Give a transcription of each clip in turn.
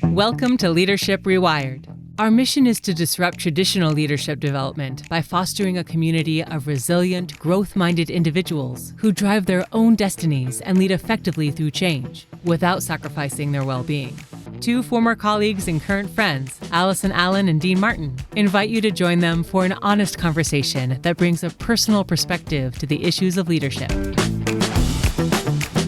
Welcome to Leadership Rewired. Our mission is to disrupt traditional leadership development by fostering a community of resilient, growth-minded individuals who drive their own destinies and lead effectively through change without sacrificing their well-being. Two former colleagues and current friends, Allison Allen and Dean Martin, invite you to join them for an honest conversation that brings a personal perspective to the issues of leadership.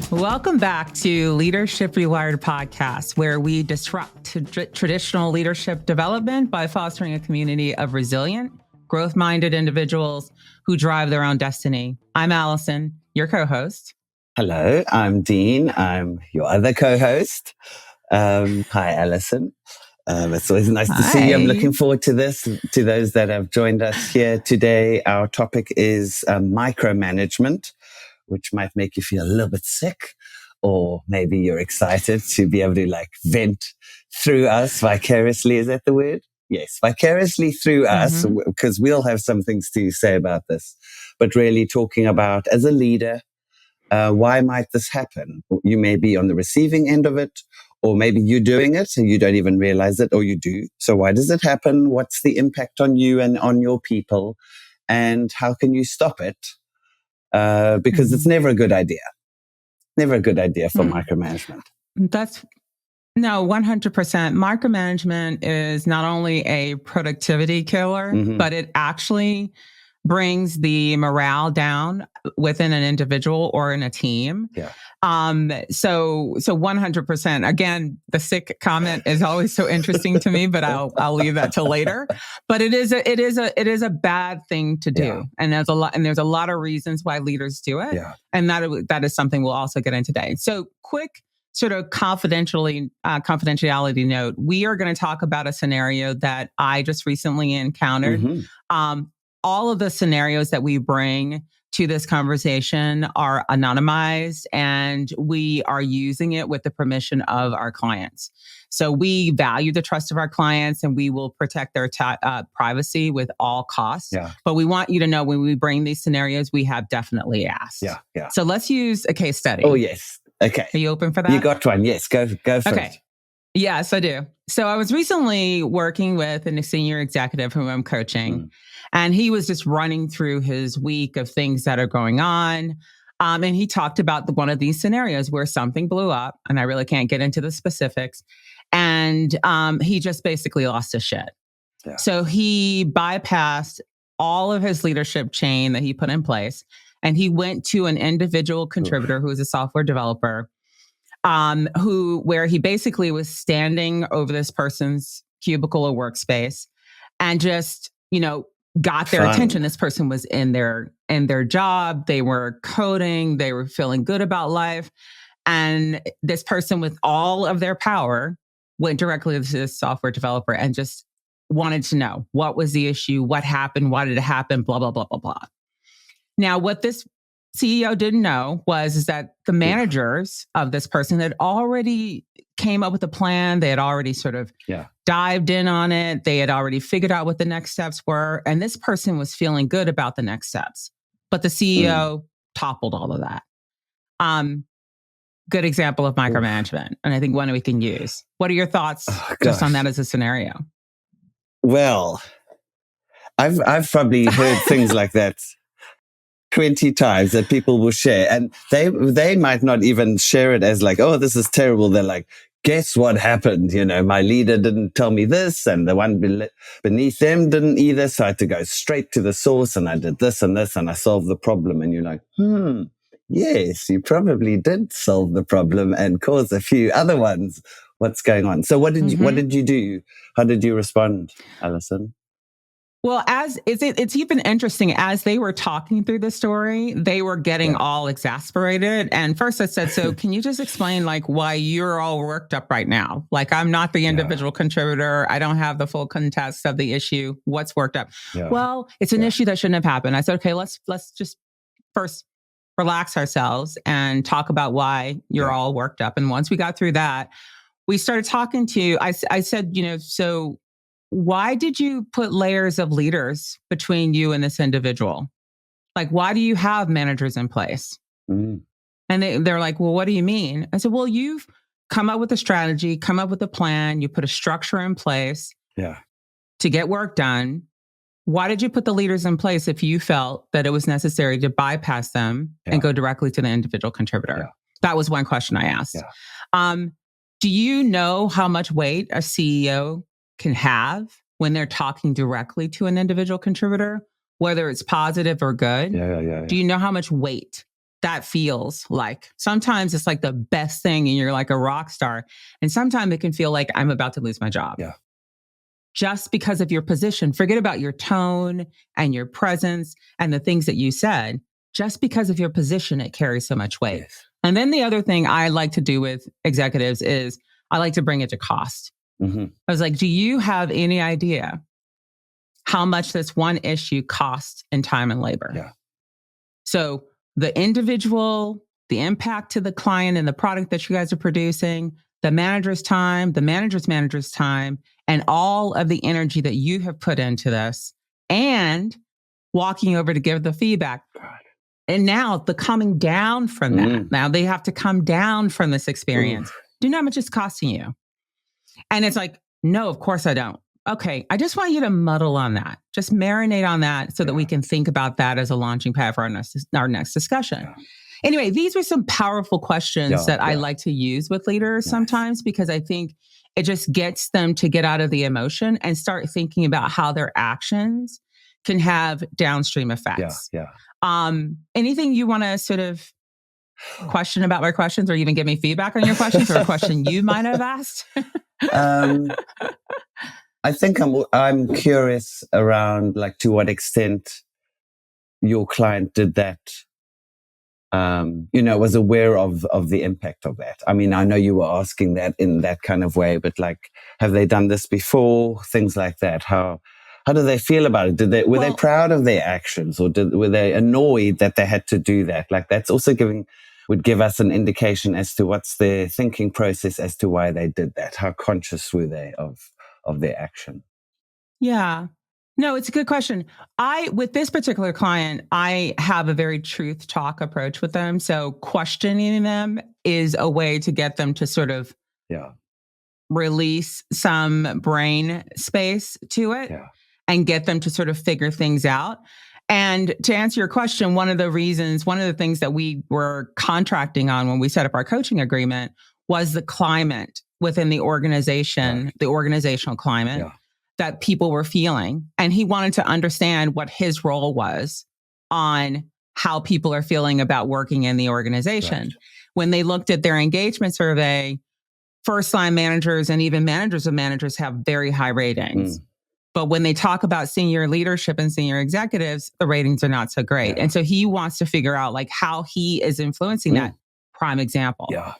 Welcome back to Leadership Rewired podcast, where we disrupt traditional leadership development by fostering a community of resilient, growth-minded individuals who drive their own destiny. I'm Allison, your co-host. Hello, I'm Dean. I'm your other co-host. Hi, Allison. It's always nice to see you. I'm looking forward to this. To those that have joined us here today, our topic is micromanagement, which might make you feel a little bit sick, or maybe you're excited to be able to vent through us vicariously. Is that the word? Yes, vicariously through us, because we'll have some things to say about this. But really talking about, as a leader, why might this happen? You may be on the receiving end of it, or maybe you're doing it and you don't even realize it, or you do. So why does it happen? What's the impact on you and on your people? And how can you stop it? Because it's never a good idea. Never a good idea for micromanagement. 100%. Micromanagement is not only a productivity killer, but it actually brings the morale down within an individual or in a team. Yeah. So 100%. Again, the sick comment is always so interesting to me, but I'll leave that till later. But it is a bad thing to do, Yeah. and there's a lot of reasons why leaders do it, and that is something we'll also get into today. So, quick sort of confidentiality note: we are going to talk about a scenario that I just recently encountered. All of the scenarios that we bring to this conversation are anonymized, and we are using it with the permission of our clients. So we value the trust of our clients, and we will protect their privacy with all costs. Yeah. But we want you to know, when we bring these scenarios, we have definitely asked. Yeah. So let's use a case study. Oh, yes. Okay. Are you open for that? You got one. Yes. Go for Okay. it. Yes, I do. So I was recently working with a senior executive whom I'm coaching, and he was just running through his week of things that are going on. And he talked about one of these scenarios where something blew up, and I really can't get into the specifics. And he just basically lost his shit. Yeah. So he bypassed all of his leadership chain that he put in place, and he went to an individual contributor who is a software developer, where he basically was standing over this person's cubicle or workspace and just, got their attention. This person was in their job. They were coding. They were feeling good about life. And this person, with all of their power, went directly to this software developer and just wanted to know, what was the issue? What happened? Why did it happen? Blah, blah, blah, blah, blah. Now, what this CEO didn't know is that the managers of this person had already came up with a plan. They had already sort of dived in on it. They had already figured out what the next steps were. And this person was feeling good about the next steps. But the CEO toppled all of that. Good example of micromanagement. And I think one we can use. What are your thoughts just on that as a scenario? Well, I've probably heard things like that 20 times that people will share, and they might not even share it as oh, this is terrible. They're like, guess what happened? My leader didn't tell me this, and the one beneath them didn't either. So I had to go straight to the source, and I did this and this, and I solved the problem. And you're like, yes, you probably did solve the problem and cause a few other ones. What's going on? So what did you do? How did you respond, Allison? Well, it's even interesting, as they were talking through the story, they were getting all exasperated. And first I said, so can you just explain why you're all worked up right now? I'm not the individual contributor. I don't have the full context of the issue. What's worked up? Yeah. Well, it's an issue that shouldn't have happened. I said, okay, let's just first relax ourselves and talk about why you're all worked up. And once we got through that, we started talking to, I said, so why did you put layers of leaders between you and this individual? Why do you have managers in place? And they're like, well, what do you mean? I said, well, you've come up with a strategy, come up with a plan, you put a structure in place to get work done. Why did you put the leaders in place if you felt that it was necessary to bypass them and go directly to the individual contributor? Yeah. That was one question I asked. Yeah. Do you know how much weight a CEO can have when they're talking directly to an individual contributor, whether it's positive or good? Yeah. Do you know how much weight that feels like? Sometimes it's like the best thing and you're like a rock star. And sometimes it can feel like I'm about to lose my job. Yeah. Just because of your position. Forget about your tone and your presence and the things that you said. Just because of your position, it carries so much weight. Yes. And then the other thing I like to do with executives is I like to bring it to cost. Mm-hmm. I was like, do you have any idea how much this one issue costs in time and labor? Yeah. So the individual, the impact to the client and the product that you guys are producing, the manager's time, the manager's time, and all of the energy that you have put into this, and walking over to give the feedback. God. And now the coming down from that. Now they have to come down from this experience. Do you know how much it's costing you? And it's like, no, of course I don't. Okay, I just want you to muddle on that. Just marinate on that so that we can think about that as a launching pad for our next discussion. Yeah. Anyway, these were some powerful questions that I like to use with leaders sometimes, because I think it just gets them to get out of the emotion and start thinking about how their actions can have downstream effects. Anything you want to sort of question about my questions, or even give me feedback on your questions, or a question you might have asked? I think I'm curious around, like, to what extent your client did that. Was aware of the impact of that. I mean, I know you were asking that in that kind of way, but like, have they done this before? Things like that. How do they feel about it? Were they proud of their actions, or were they annoyed that they had to do that? Like, that's also would give us an indication as to what's their thinking process as to why they did that. How conscious were they of their action? Yeah. No, it's a good question. With this particular client, I have a very truth talk approach with them. So questioning them is a way to get them to sort of release some brain space to it and get them to sort of figure things out. And to answer your question, one of the things that we were contracting on when we set up our coaching agreement was the climate within the organization, the organizational climate. Yeah. That people were feeling. And he wanted to understand what his role was on how people are feeling about working in the organization. Right. When they looked at their engagement survey, first-line managers and even managers of managers have very high ratings. But when they talk about senior leadership and senior executives, the ratings are not so great. Yeah. And so he wants to figure out, like, how he is influencing that. Prime example. Yeah.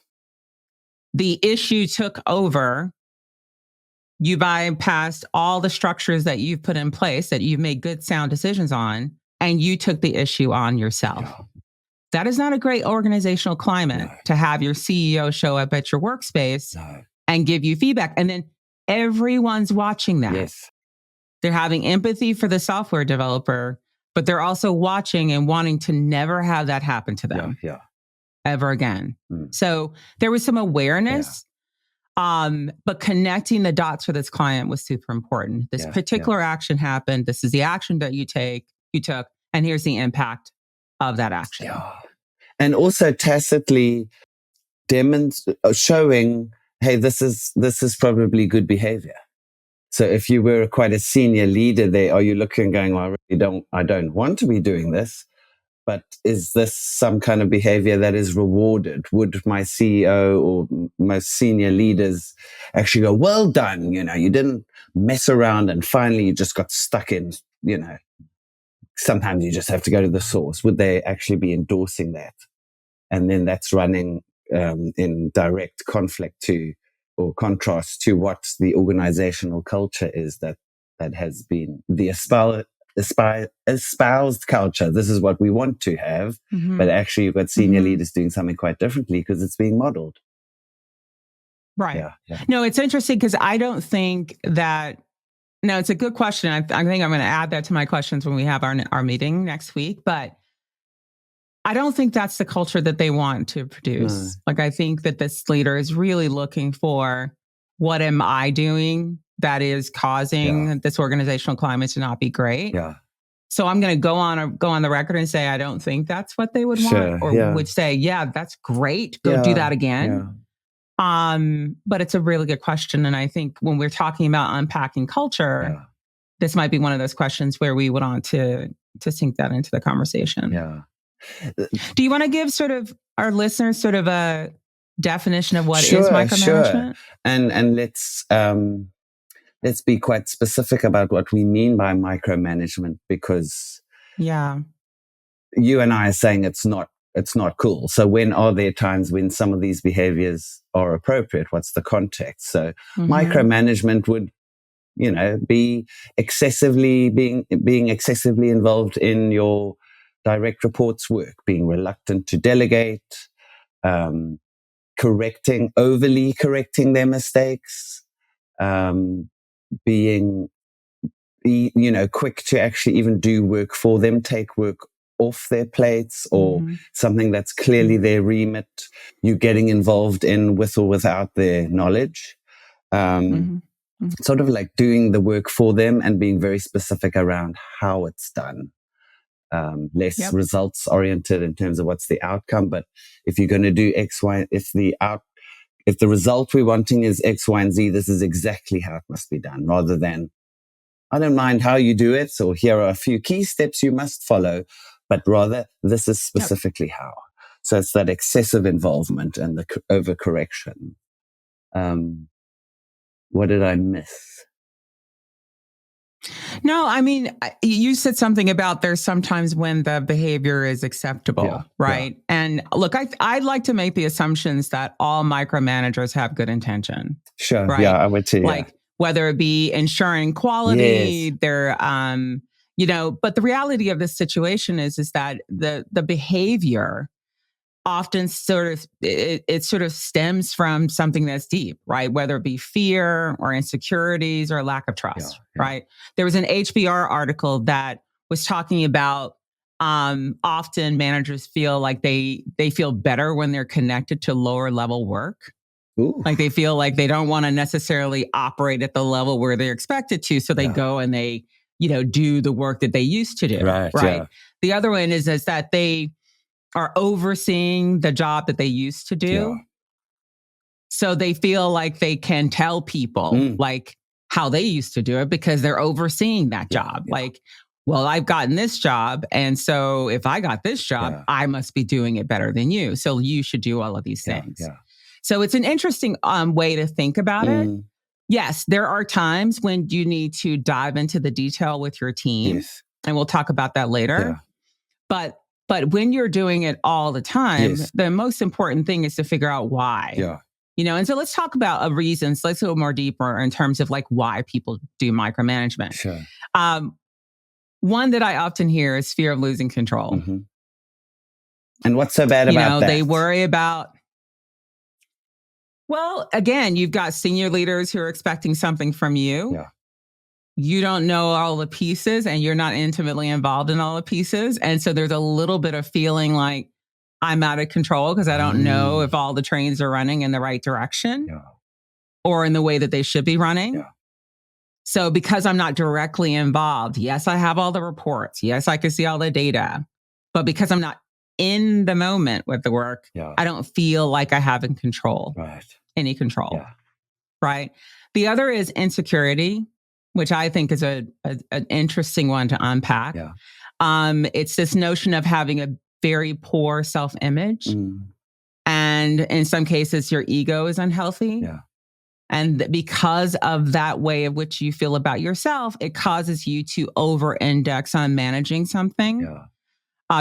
The issue took over. You bypassed all the structures that you've put in place, that you've made good, sound decisions on, and you took the issue on yourself. Yeah. That is not a great organizational climate to have your CEO show up at your workspace and give you feedback. And then everyone's watching that. Yes. They're having empathy for the software developer, but they're also watching and wanting to never have that happen to them ever again. So there was some awareness. Yeah. But connecting the dots for this client was super important. This particular action happened. This is the action that you took, and here's the impact of that action. Yeah. And also tacitly showing, hey, this is probably good behavior. So if you were quite a senior leader there, are you looking and going, well, I don't want to be doing this, but is this some kind of behavior that is rewarded? Would my CEO or most senior leaders actually go, well done, you didn't mess around and finally you just got stuck in, sometimes you just have to go to the source. Would they actually be endorsing that? And then that's running in direct conflict to, or contrast to, what the organizational culture is that has been the espoused culture. This is what we want to have, but actually you've got senior leaders doing something quite differently because it's being modeled. Right. Yeah. No, it's interesting because I don't think that. No, it's a good question. I think I'm going to add that to my questions when we have our meeting next week. But I don't think that's the culture that they want to produce. No. Like, I think that this leader is really looking for, what am I doing that is causing this organizational climate to not be great? Yeah. So I'm going to go on the record and say, I don't think that's what they would want, or would say, yeah, that's great. Go do that again. But it's a really good question. And I think when we're talking about unpacking culture, this might be one of those questions where we would want to sink that into the conversation. Yeah. Do you want to give sort of our listeners sort of a definition of what is micromanagement? Sure. And let's be quite specific about what we mean by micromanagement, because you and I are saying it's not cool. So when are there times when some of these behaviors are appropriate? What's the context? So micromanagement would, be being excessively involved in your direct reports' work, being reluctant to delegate, overly correcting their mistakes, being quick to actually even do work for them, take work off their plates, or something that's clearly their remit, you getting involved in with or without their knowledge. Sort of like doing the work for them and being very specific around how it's done. Less results oriented in terms of what's the outcome. But if you're going to do X, Y, if the result we're wanting is X, Y, and Z, this is exactly how it must be done, rather than, I don't mind how you do it, or here are a few key steps you must follow, but rather this is specifically how. So it's that excessive involvement and the overcorrection. What did I miss? No, I mean, you said something about there's sometimes when the behavior is acceptable, right? Yeah. And look, I'd like to make the assumptions that all micromanagers have good intention. Sure. Right? Yeah, I would too. Like whether it be ensuring quality, they're, but the reality of this situation is that the behavior often it sort of stems from something that's deep, right? Whether it be fear or insecurities or lack of trust, right? There was an HBR article that was talking about often managers feel like they feel better when they're connected to lower level work. Ooh. Like they feel like they don't want to necessarily operate at the level where they're expected to. So they go and they, do the work that they used to do. Right. Yeah. The other one is that they are overseeing the job that they used to do. Yeah. So they feel like they can tell people like how they used to do it because they're overseeing that job. Yeah. Like, well, I've gotten this job. And so if I got this job, I must be doing it better than you. So you should do all of these things. Yeah. So it's an interesting way to think about it. Yes, there are times when you need to dive into the detail with your team. Yes. And we'll talk about that later. Yeah. But when you're doing it all the time, the most important thing is to figure out why. Yeah. And so let's talk about reasons. Let's go more deeper in terms of like why people do micromanagement. Sure. One that I often hear is fear of losing control. Mm-hmm. And what's so bad about that? They worry about, well, again, you've got senior leaders who are expecting something from you. Yeah. You don't know all the pieces and you're not intimately involved in all the pieces. And so there's a little bit of feeling like I'm out of control because I don't know if all the trains are running in the right direction or in the way that they should be running. Yeah. So because I'm not directly involved, yes, I have all the reports. Yes, I can see all the data. But because I'm not in the moment with the work, I don't feel like I have any control. Yeah. Right. The other is insecurity, which I think is an interesting one to unpack. Yeah. It's this notion of having a very poor self-image. And in some cases, your ego is unhealthy. Yeah. And because of that way of which you feel about yourself, it causes you to over-index on managing something. Yeah.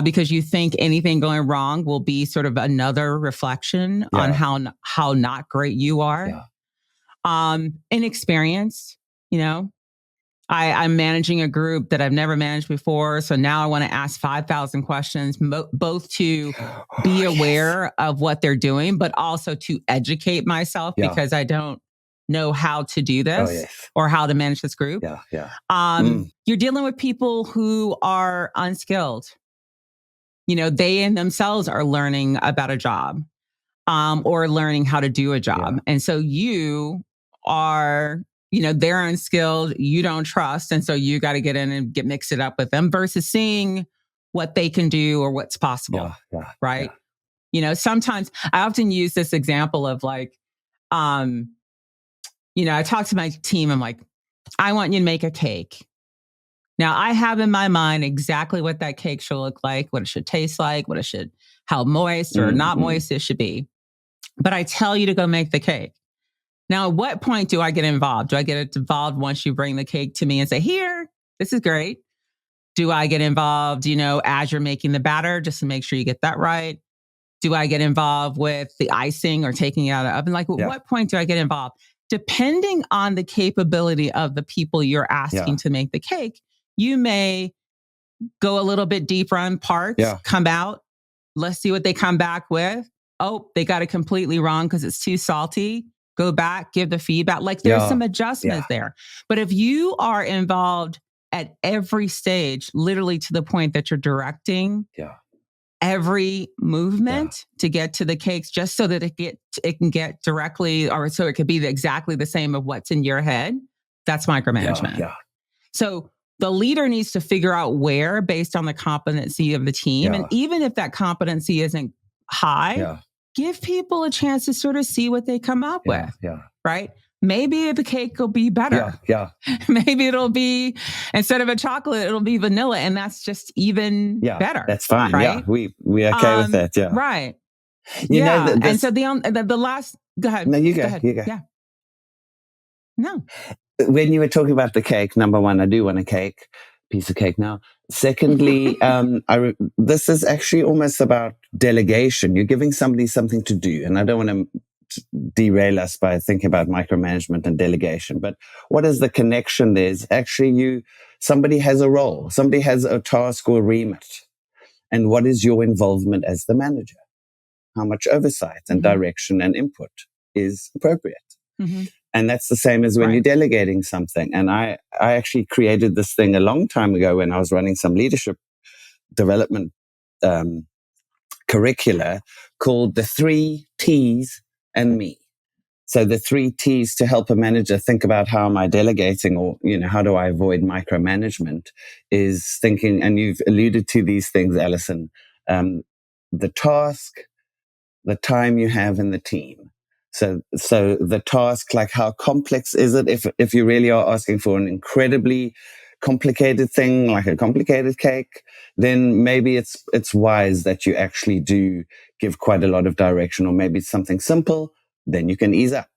Because you think anything going wrong will be sort of another reflection on how not great you are. Yeah. Inexperienced, I'm managing a group that I've never managed before. So now I want to ask 5,000 questions, both to be aware of what they're doing, but also to educate myself because I don't know how to do this or how to manage this group. You're dealing with people who are unskilled. they in themselves are learning about a job, or learning how to do a job. Yeah. And so you are, they're unskilled, you don't trust. And so you got to get in and mix it up with them versus seeing what they can do or what's possible. Right. Yeah. Sometimes I often use this example of like, I talk to my team. I'm like, I want you to make a cake. Now I have in my mind exactly what that cake should look like, what it should taste like, how moist or not moist it should be. But I tell you to go make the cake. Now, at what point do I get involved? Do I get involved once you bring the cake to me and say, here, this is great? Do I get involved, as you're making the batter, just to make sure you get that right? Do I get involved with the icing or taking it out of the oven? Like, at what point do I get involved? Depending on the capability of the people you're asking to make the cake, you may go a little bit deeper on parts, come out. Let's see what they come back with. Oh, they got it completely wrong because it's too salty. Go back, give the feedback. Like there's some adjustments there. But if you are involved at every stage, literally to the point that you're directing every movement to get to the cakes, just so that it can get directly, or so it could be exactly the same of what's in your head, that's micromanagement. So the leader needs to figure out where, based on the competency of the team. And even if that competency isn't high, give people a chance to sort of see what they come up with. Right? Maybe the cake will be better. Maybe it'll be, instead of a chocolate, it'll be vanilla. And that's just even better. That's fine. Right? Yeah. We're okay with that. Yeah. Right. You know, and so the last, go ahead. No, you go. Ahead. You go. Yeah. No. When you were talking about the cake, number one, I do want a piece of cake now. Secondly, this is actually almost about delegation. You're giving somebody something to do. And I don't want to derail us by thinking about micromanagement and delegation. But what is the connection? There's actually somebody has a role, somebody has a task or remit. And what is your involvement as the manager? How much oversight and direction and input is appropriate? And that's the same as when you're delegating something. And I actually created this thing a long time ago when I was running some leadership development curricula called the 3 T's and me. So the 3 T's to help a manager think about how am I delegating, or, how do I avoid micromanagement, is thinking, and you've alluded to these things, Allison, the task, the time you have in the team. So the task, like how complex is it? If you really are asking for an incredibly complicated thing, like a complicated cake, then maybe it's wise that you actually do give quite a lot of direction, or maybe it's something simple, then you can ease up.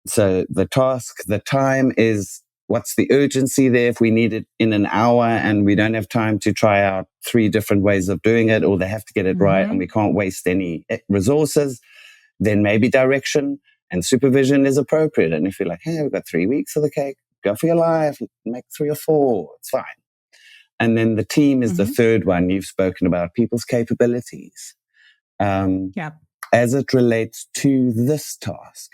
So the task, the time is, what's the urgency there? If we need it in an hour and we don't have time to try out 3 different ways of doing it, or they have to get it right and we can't waste any resources, then maybe direction and supervision is appropriate. And if you're like, hey, we've got 3 weeks of the cake, go for your life, make 3 or 4, it's fine. And then the team is the third one. You've spoken about people's capabilities as it relates to this task.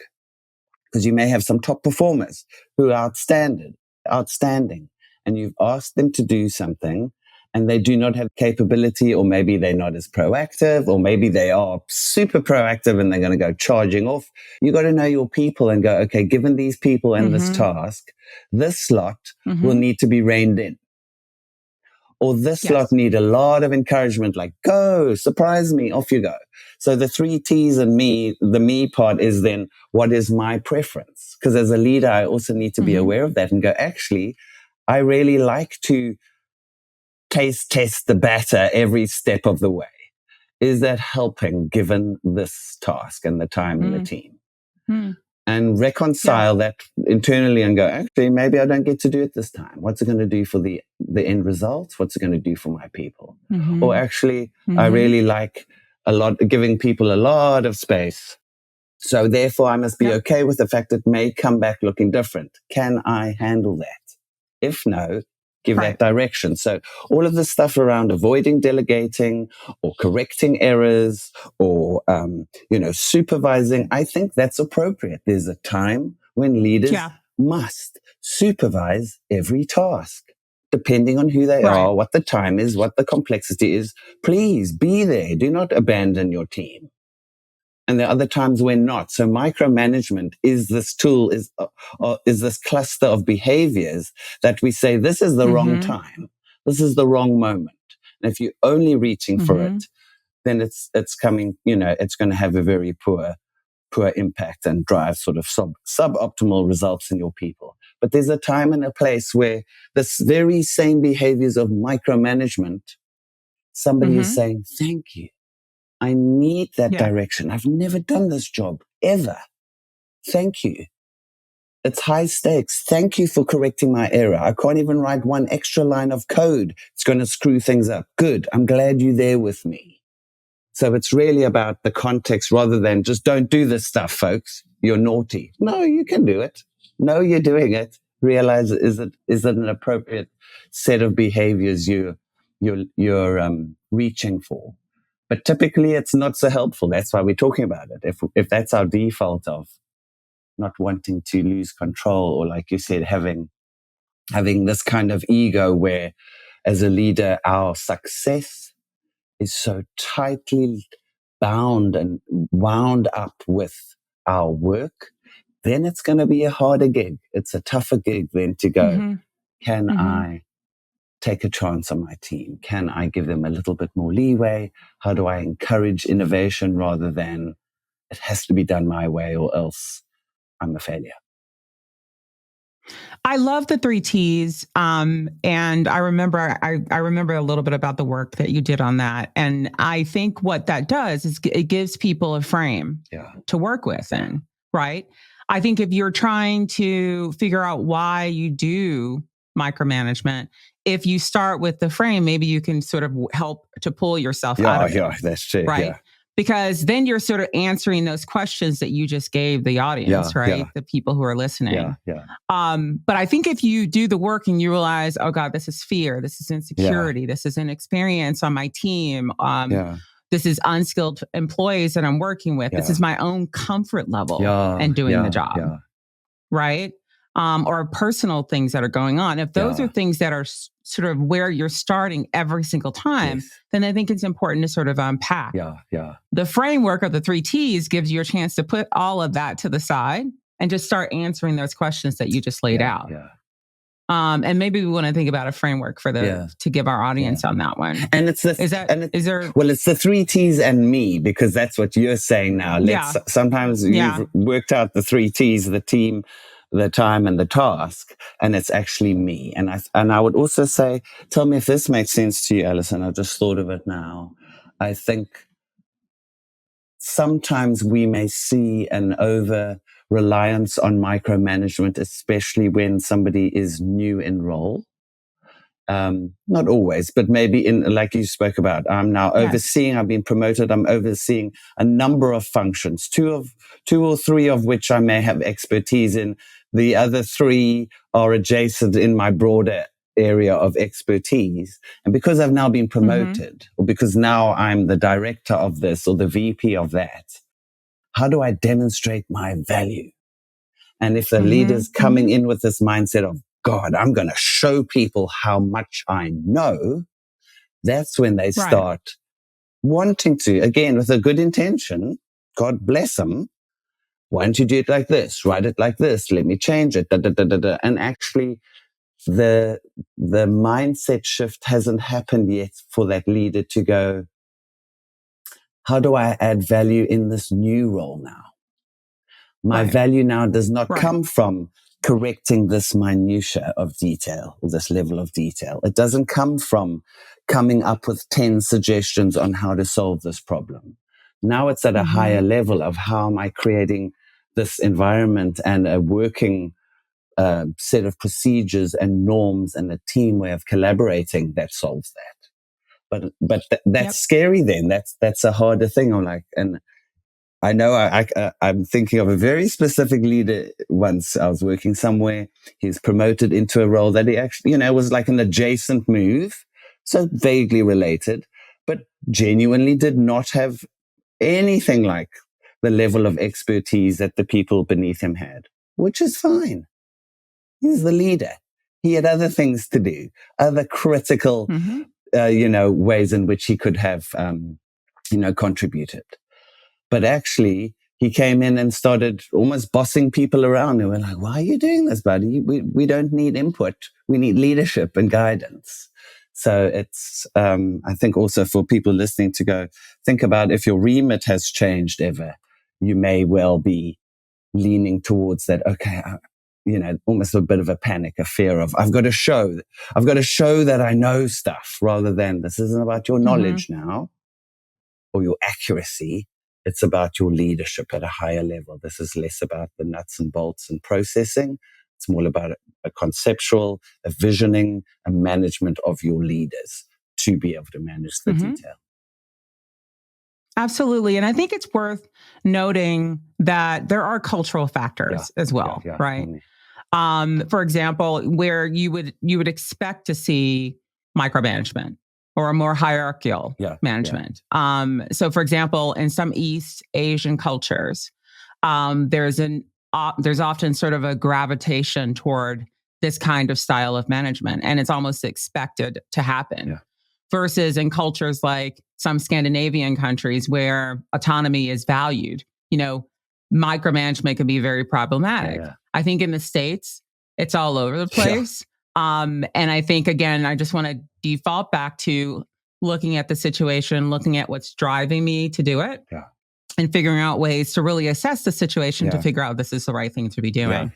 Because you may have some top performers who are outstanding, and you've asked them to do something and they do not have capability, or maybe they're not as proactive, or maybe they are super proactive and they're going to go charging off. You got to know your people and go, okay, given these people and this task, this slot will need to be reined in. Or this slot need a lot of encouragement, like go, surprise me, off you go. So the 3 T's and me, the me part is then, what is my preference? Because as a leader, I also need to be aware of that and go, actually, I really like to test the batter every step of the way. Is that helping given this task and the time and the team? And reconcile that internally and go, actually, maybe I don't get to do it this time. What's it going to do for the end results? What's it going to do for my people? Or actually, I really like giving people a lot of space. So therefore, I must be okay with the fact it may come back looking different. Can I handle that? If no, give that direction. So all of the stuff around avoiding delegating or correcting errors or, supervising, I think that's appropriate. There's a time when leaders must supervise every task. depending on who they Right. are, what the time is, what the complexity is. Please be there. Do not abandon your team. And there are other times when not. So micromanagement is this tool, is this cluster of behaviors that we say, this is the wrong time. This is the wrong moment. And if you're only reaching for it, then it's coming, it's going to have a very poor impact and drive sort of suboptimal results in your people. But there's a time and a place where this very same behaviors of micromanagement, somebody is saying, thank you. I need that direction. I've never done this job ever. Thank you. It's high stakes. Thank you for correcting my error. I can't even write one extra line of code. It's going to screw things up. Good. I'm glad you're there with me. So it's really about the context rather than just don't do this stuff, folks. You're naughty. No, you can do it. No, you're doing it. Realize, is it an appropriate set of behaviors you're reaching for? But typically it's not so helpful. That's why we're talking about it. If that's our default of not wanting to lose control, or like you said, having this kind of ego where as a leader, our success is so tightly bound and wound up with our work, then it's going to be a harder gig. It's a tougher gig then to go, can I take a chance on my team? Can I give them a little bit more leeway? How do I encourage innovation rather than it has to be done my way or else I'm a failure? I love the 3 T's. And I remember a little bit about the work that you did on that. And I think what that does is it gives people a frame to work with in, right? I think if you're trying to figure out why you do micromanagement, if you start with the frame, maybe you can sort of help to pull yourself out of it. Yeah, that's true. Right. Yeah. Because then you're sort of answering those questions that you just gave the audience, right? Yeah. The people who are listening. Yeah. But I think if you do the work and you realize, oh God, this is fear, this is insecurity, this is inexperience on my team, this is unskilled employees that I'm working with, this is my own comfort level and doing the job, right? Or personal things that are going on. If those are things that are sort of where you're starting every single time, then I think it's important to sort of unpack. The framework of the 3 T's gives you a chance to put all of that to the side and just start answering those questions that you just laid out. And maybe we want to think about a framework for to give our audience on that one. And it's it's the 3 T's and me, because that's what you're saying now. Sometimes you've worked out the 3 T's, the team, the time, and the task, and it's actually me. And I would also say, tell me if this makes sense to you, Allison. I just thought of it now. I think sometimes we may see an over reliance on micromanagement, especially when somebody is new in role. Not always, but maybe like you spoke about, I'm now overseeing, I've been promoted, I'm overseeing a number of functions, two or three of which I may have expertise in. The other 3 are adjacent in my broader area of expertise. And because I've now been promoted, or because now I'm the director of this or the VP of that, how do I demonstrate my value? And if the leader's coming in with this mindset of, God, I'm going to show people how much I know, that's when they start wanting to, again, with a good intention, God bless them. Why don't you do it like this? Write it like this. Let me change it. And actually, the mindset shift hasn't happened yet for that leader to go, how do I add value in this new role now? My value now does not come from correcting this minutia of detail, or this level of detail. It doesn't come from coming up with 10 suggestions on how to solve this problem. Now it's at a higher level of how am I creating this environment and a working set of procedures and norms and a team way of collaborating that solves that. But that's scary then. That's a harder thing. I'm like, and I know I'm thinking of a very specific leader. Once I was working somewhere, he's promoted into a role that he actually, was like an adjacent move. So vaguely related, but genuinely did not have anything like the level of expertise that the people beneath him had, which is fine. He's the leader. He had other things to do, other critical, ways in which he could have, contributed. But actually, he came in and started almost bossing people around. And we're like, why are you doing this, buddy? We don't need input. We need leadership and guidance. So it's, I think also for people listening to go, think about if your remit has changed ever, you may well be leaning towards that. Okay. Almost a bit of a panic, a fear of, I've got to show that I know stuff, rather than this isn't about your knowledge now or your accuracy. It's about your leadership at a higher level. This is less about the nuts and bolts and processing. It's more about a conceptual, a visioning, a management of your leaders to be able to manage the detail. Absolutely. And I think it's worth noting that there are cultural factors as well, right? For example, where you would expect to see micromanagement or a more hierarchical management. So for example, in some East Asian cultures, there's often sort of a gravitation toward this kind of style of management, and it's almost expected to happen. Yeah. Versus in cultures like some Scandinavian countries where autonomy is valued, micromanagement can be very problematic. Yeah. I think in the States, it's all over the place. And I think, again, I just want to default back to looking at the situation, looking at what's driving me to do it, and figuring out ways to really assess the situation to figure out this is the right thing to be doing.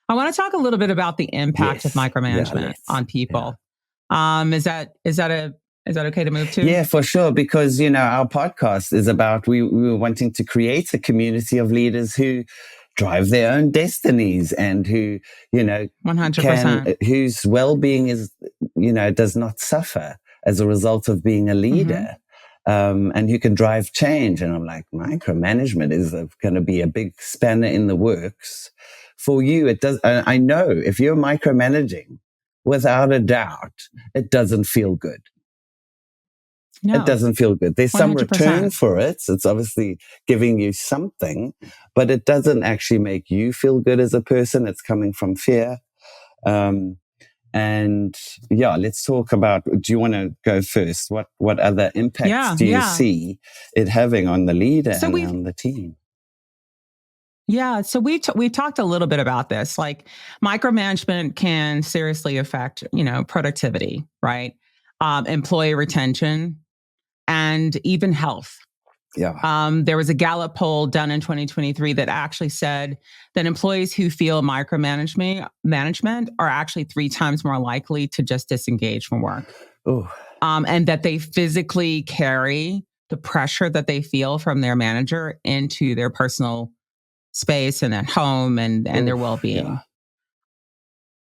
I want to talk a little bit about the impact of micromanagement on people. Is that okay to move to? Yeah, for sure. Because, our podcast is about, we were wanting to create a community of leaders who drive their own destinies and who, 100%, whose well-being is, does not suffer as a result of being a leader, and who can drive change. And I'm like, micromanagement is going to be a big spanner in the works for you. It does. I know if you're micromanaging, without a doubt, it doesn't feel good. No, it doesn't feel good. There's 100%. Some return for it. It's obviously giving you something, but it doesn't actually make you feel good as a person. It's coming from fear. Let's talk about, do you want to go first? What other impacts do you see it having on the leader and on the team? Yeah. So we talked a little bit about this. Like micromanagement can seriously affect, productivity, right? Employee retention, and even health. Yeah. There was a Gallup poll done in 2023 that actually said that employees who feel micromanagement are actually 3 times more likely to just disengage from work. And that they physically carry the pressure that they feel from their manager into their personal space and at home and their well-being. Yeah.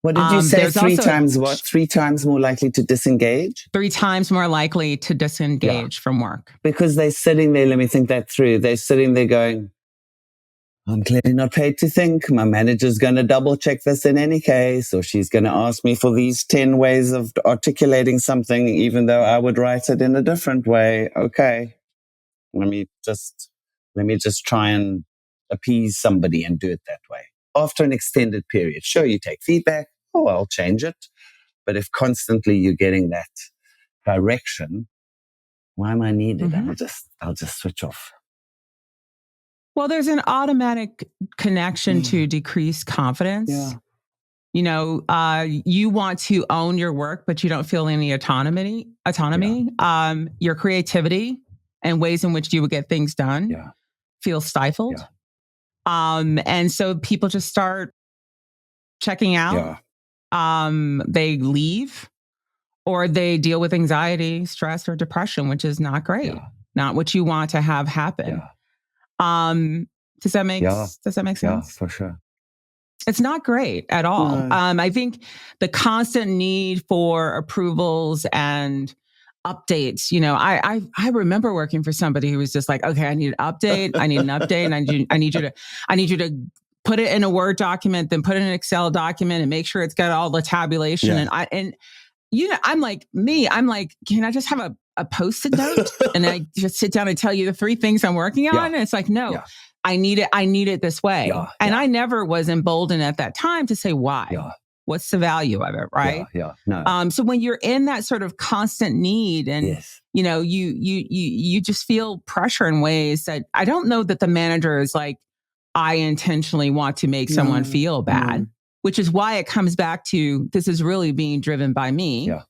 What did you say? 3 times what? 3 times more likely to disengage? 3 times more likely to disengage from work. Because they're sitting there, let me think that through. They're sitting there going, I'm clearly not paid to think. My manager's going to double check this in any case, or she's going to ask me for these 10 ways of articulating something, even though I would write it in a different way. Okay. Let me just try and appease somebody and do it that way. After an extended period, sure, you take feedback. Oh, I'll change it. But if constantly you're getting that direction, why am I needed? I'll just switch off. Well, there's an automatic connection to decreased confidence. Yeah. You want to own your work, but you don't feel any autonomy. Your creativity and ways in which you would get things done feel stifled. Yeah. And so people just start checking out. Yeah. They leave, or they deal with anxiety, stress, or depression, which is not great. Yeah. Not what you want to have happen. Yeah. Does that make sense? Yeah, for sure. It's not great at all. No. I think the constant need for approvals and updates. I remember working for somebody who was just like, okay, I need an update. I need an update. And I need you to put it in a Word document, then put it in an Excel document and make sure it's got all the tabulation. Yeah. I'm like, can I just have a Post-it note? And I just sit down and tell you the 3 things I'm working on. And it's like, no, I need it this way. Yeah. And I never was emboldened at that time to say why. Yeah. What's the value of it, right? Yeah. No. So when you're in that sort of constant need, and Yes. you just feel pressure in ways that I don't know that the manager is like, I intentionally want to make someone feel bad, which is why it comes back to this is really being driven by me. Yeah.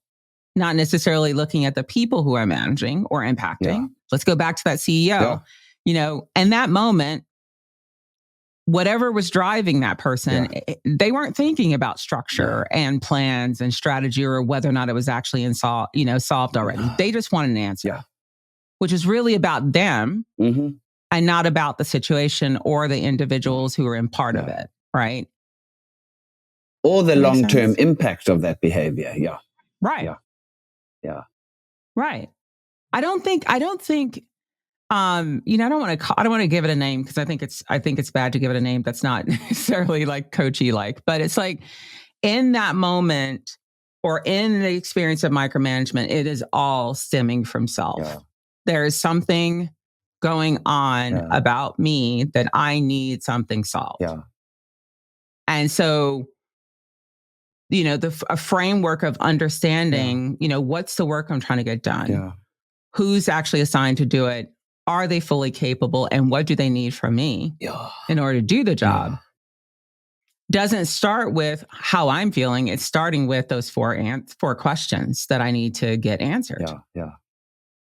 Not necessarily looking at the people who are managing or impacting. Yeah. Let's go back to that CEO. Yeah. In that moment, whatever was driving that person, they weren't thinking about structure and plans and strategy or whether or not it was actually solved already. They just wanted an answer, which is really about them and not about the situation or the individuals who are in part of it, right? Or the long-term impact of that behavior. Yeah. Right. Yeah. Right. I don't think, I don't want to give it a name because I think it's bad to give it a name that's not necessarily like coachy like, but it's like in that moment or in the experience of micromanagement, it is all stemming from self. Yeah. There is something going on about me that I need something solved. Yeah. And so, a framework of understanding, what's the work I'm trying to get done? Yeah. Who's actually assigned to do it? Are they fully capable? And what do they need from me in order to do the job? Doesn't start with how I'm feeling. It's starting with those four questions that I need to get answered. Yeah.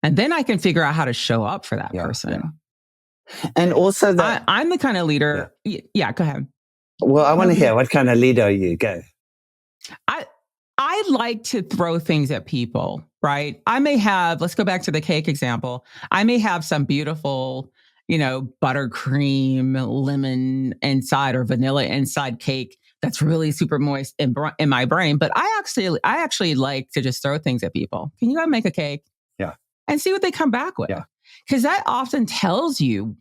And then I can figure out how to show up for that person. Yeah. And also that I'm the kind of leader. Yeah, go ahead. Well, I want to hear what kind of leader are you? Go. I like to throw things at people, right? I may have, let's go back to the cake example. I may have some beautiful, buttercream, lemon inside or vanilla inside cake that's really super moist in my brain. But I actually like to just throw things at people. Can you go make a cake? Yeah. And see what they come back with. Yeah. Because that often tells you,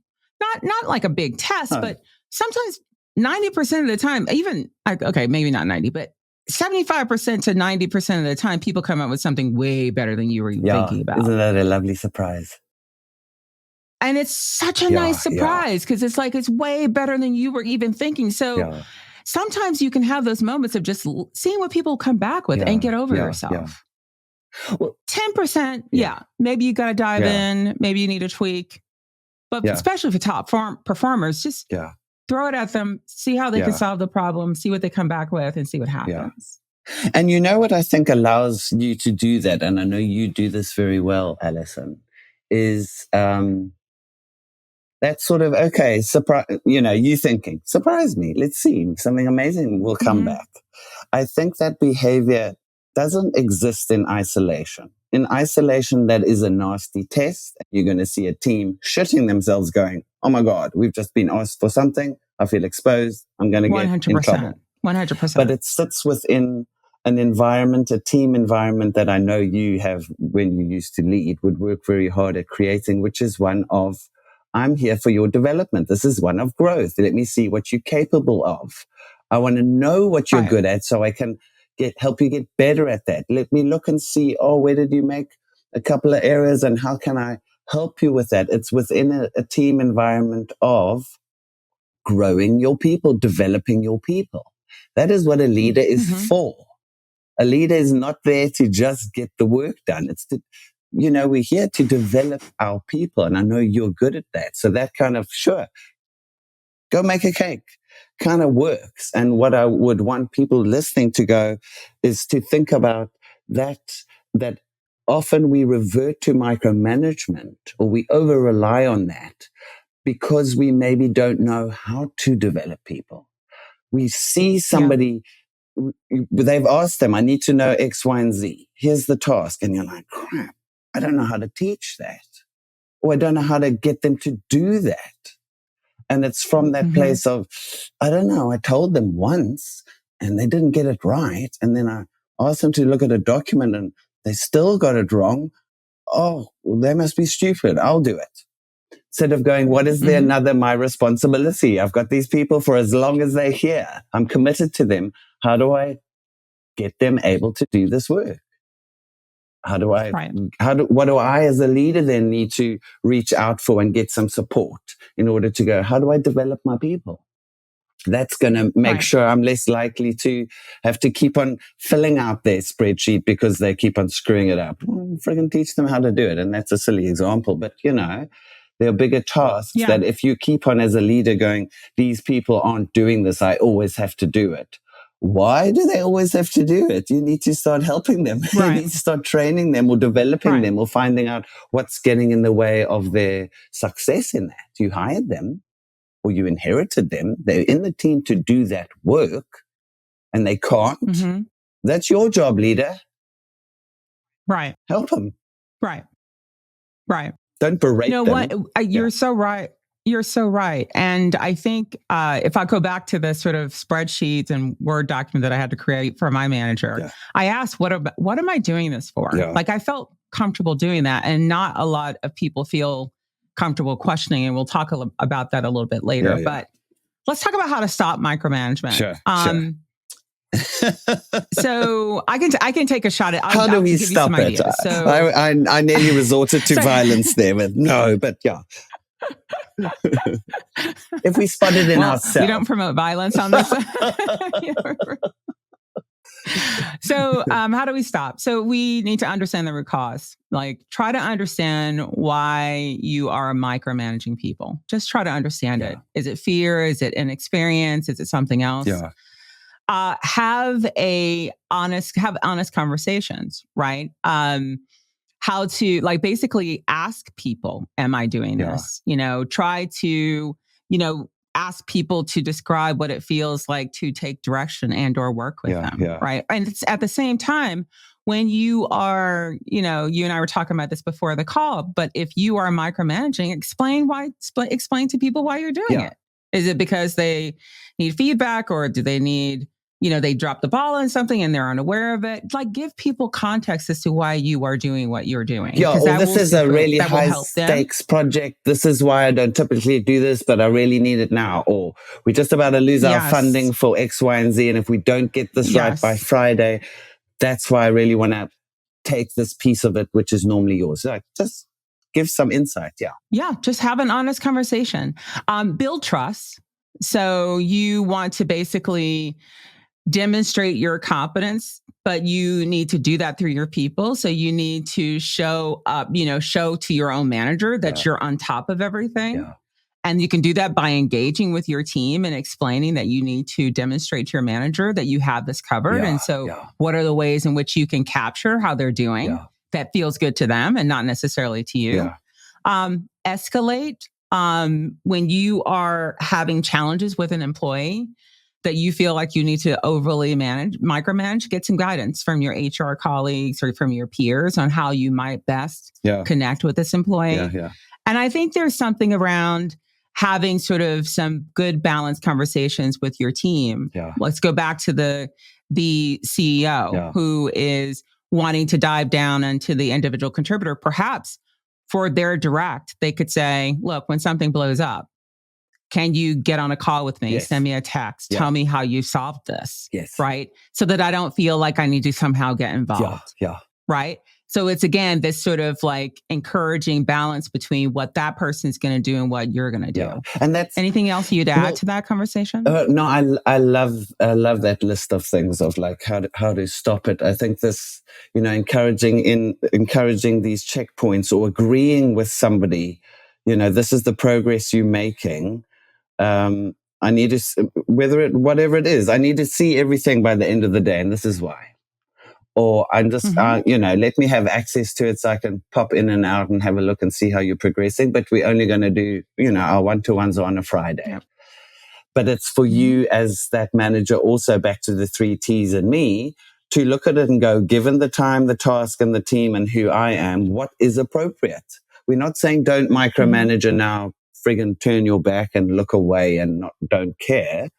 not like a big test, but sometimes 90% of the time, maybe not 90, but 75% to 90% of the time, people come up with something way better than you were thinking about. Isn't that a lovely surprise? And it's such a nice surprise because it's like, it's way better than you were even thinking. So sometimes you can have those moments of just seeing what people come back with and get over yourself. Well, 10%, maybe you got to dive in. Maybe you need a tweak. But especially for top performers, just throw it at them, see how they can solve the problem, see what they come back with, and see what happens. Yeah. And you know what I think allows you to do that, and I know you do this very well, Allison, is that sort of, surprise, you thinking, surprise me, let's see, something amazing will come back. I think that behavior doesn't exist in isolation. In isolation, that is a nasty test. You're going to see a team shitting themselves going, oh my God, we've just been asked for something. I feel exposed. I'm going to get in trouble. 100%. But it sits within an environment, a team environment that I know you have when you used to lead, would work very hard at creating, which is one of, I'm here for your development. This is one of growth. Let me see what you're capable of. I want to know what you're good at so I can help you get better at that. Let me look and see, where did you make a couple of errors and how can I help you with that? It's within a team environment of growing your people, developing your people. That is what a leader is for. A leader is not there to just get the work done. It's to, we're here to develop our people. And I know you're good at that. So that kind of, go make a cake kind of works. And what I would want people listening to go is to think about that often we revert to micromanagement or we over rely on that because we maybe don't know how to develop people. We see somebody, they've asked them, I need to know X, Y, and Z. Here's the task. And you're like, crap, I don't know how to teach that. Or I don't know how to get them to do that. And it's from that place of, I don't know, I told them once and they didn't get it right. And then I asked them to look at a document and they still got it wrong. Oh, well, they must be stupid. I'll do it. Instead of going, what is there my responsibility? I've got these people for as long as they're here. I'm committed to them. How do I get them able to do this work? What do I as a leader then need to reach out for and get some support in order to go, how do I develop my people? That's going to make sure I'm less likely to have to keep on filling out their spreadsheet because they keep on screwing it up. Friggin' teach them how to do it. And that's a silly example. But, there are bigger tasks that if you keep on as a leader going, these people aren't doing this, I always have to do it. Why do they always have to do it? You need to start helping them. You need to start training them or developing them or finding out what's getting in the way of their success in that. You hired them or you inherited them. They're in the team to do that work and they can't. Mm-hmm. That's your job, leader. Right. Help them. Right. Don't berate them. What? You're so right. You're so right. And I think if I go back to the sort of spreadsheets and Word document that I had to create for my manager, I asked, what am I doing this for? Like I felt comfortable doing that. And not a lot of people feel comfortable questioning. And we'll talk about that a little bit later. But let's talk about how to stop micromanagement. Sure. So I can take a shot at how do we stop it? So I nearly resorted to violence there, but no, but if we spot it in ourselves. We don't promote violence on this. So how do we stop? So we need to understand the root cause. Like try to understand why you are micromanaging people. Just try to understand it. Is it fear? Is it inexperience? Is it something else? Have honest conversations, right? How to basically ask people, am I doing this? Try to, ask people to describe what it feels like to take direction and or work with them, right? And it's at the same time, when you are, you and I were talking about this before the call, but if you are micromanaging, explain to people why you're doing it. Is it because they need feedback or do they need, they drop the ball on something and they're unaware of it? Give people context as to why you are doing what you're doing. This is a really high stakes project. This is why I don't typically do this, but I really need it now. Or we're just about to lose our funding for X, Y, and Z. And if we don't get this right by Friday, that's why I really want to take this piece of it, which is normally yours. Just give some insight. Yeah. Just have an honest conversation. Build trust. So you want to basically demonstrate your competence, but you need to do that through your people. So you need to show up, show to your own manager that you're on top of everything. Yeah. And you can do that by engaging with your team and explaining that you need to demonstrate to your manager that you have this covered. And so what are the ways in which you can capture how they're doing that feels good to them and not necessarily to you? Escalate when you are having challenges with an employee that you feel like you need to overly micromanage, get some guidance from your HR colleagues or from your peers on how you might best connect with this employee. And I think there's something around having sort of some good balanced conversations with your team. Let's go back to the CEO who is wanting to dive down into the individual contributor. Perhaps for their direct, they could say, look, when something blows up, can you get on a call with me? Send me a text. Tell me how you solved this. Right? So that I don't feel like I need to somehow get involved. Right? So it's, again, this sort of encouraging balance between what that person's going to do and what you're going to do. And that's anything else you'd add to that conversation? No, I love that list of things of how to stop it. I think this, encouraging these checkpoints or agreeing with somebody, this is the progress you're making. I need to, whatever it is, I need to see everything by the end of the day. And this is why. Or I'm just, let me have access to it so I can pop in and out and have a look and see how you're progressing. But we're only going to do, our one-to-ones on a Friday. But it's for you as that manager, also back to the 3 T's and me, to look at it and go, given the time, the task, and the team and who I am, what is appropriate? We're not saying don't micromanage and now friggin' turn your back and look away and don't care.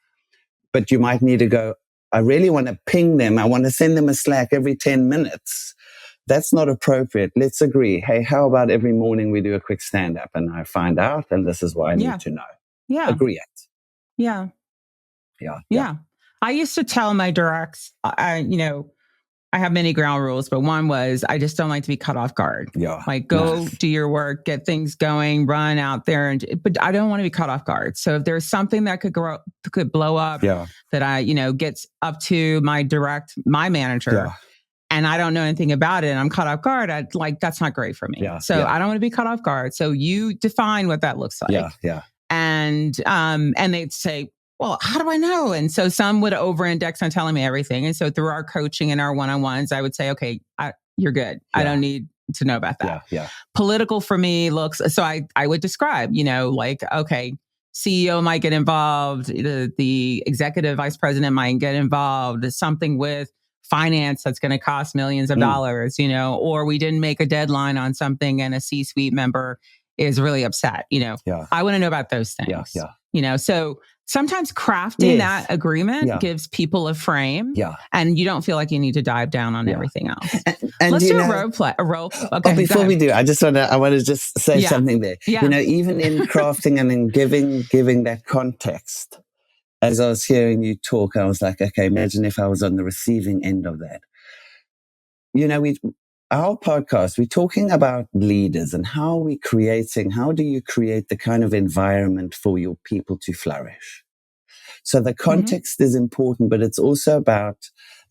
But you might need to go, I really want to ping them. I want to send them a Slack every 10 minutes. That's not appropriate. Let's agree. Hey, how about every morning we do a quick stand up and I find out and this is what I need to know. Agree it. Yeah. I used to tell my directs, I have many ground rules, but one was I just don't like to be caught off guard. Yeah. Like go do your work, get things going, run out there, but I don't want to be caught off guard. So if there's something that could blow up, that I gets up to my manager, and I don't know anything about it, and I'm caught off guard, that's not great for me. So I don't want to be caught off guard. So you define what that looks like. And they'd say, well, how do I know? And so some would over-index on telling me everything. And so through our coaching and our one-on-ones, I would say, okay, you're good. I don't need to know about that. Political for me looks, so I would describe, okay, CEO might get involved, the executive vice president might get involved, something with finance that's going to cost millions of dollars, or we didn't make a deadline on something and a C-suite member is really upset. I want to know about those things. So sometimes crafting that agreement gives people a frame, and you don't feel like you need to dive down on everything else. And let's do a role play. Okay, before we do, I want to just say something there. Even in crafting and in giving that context, as I was hearing you talk, I was like, okay, imagine if I was on the receiving end of that. Our podcast, we're talking about leaders and how do you create the kind of environment for your people to flourish? So the context is important, but it's also about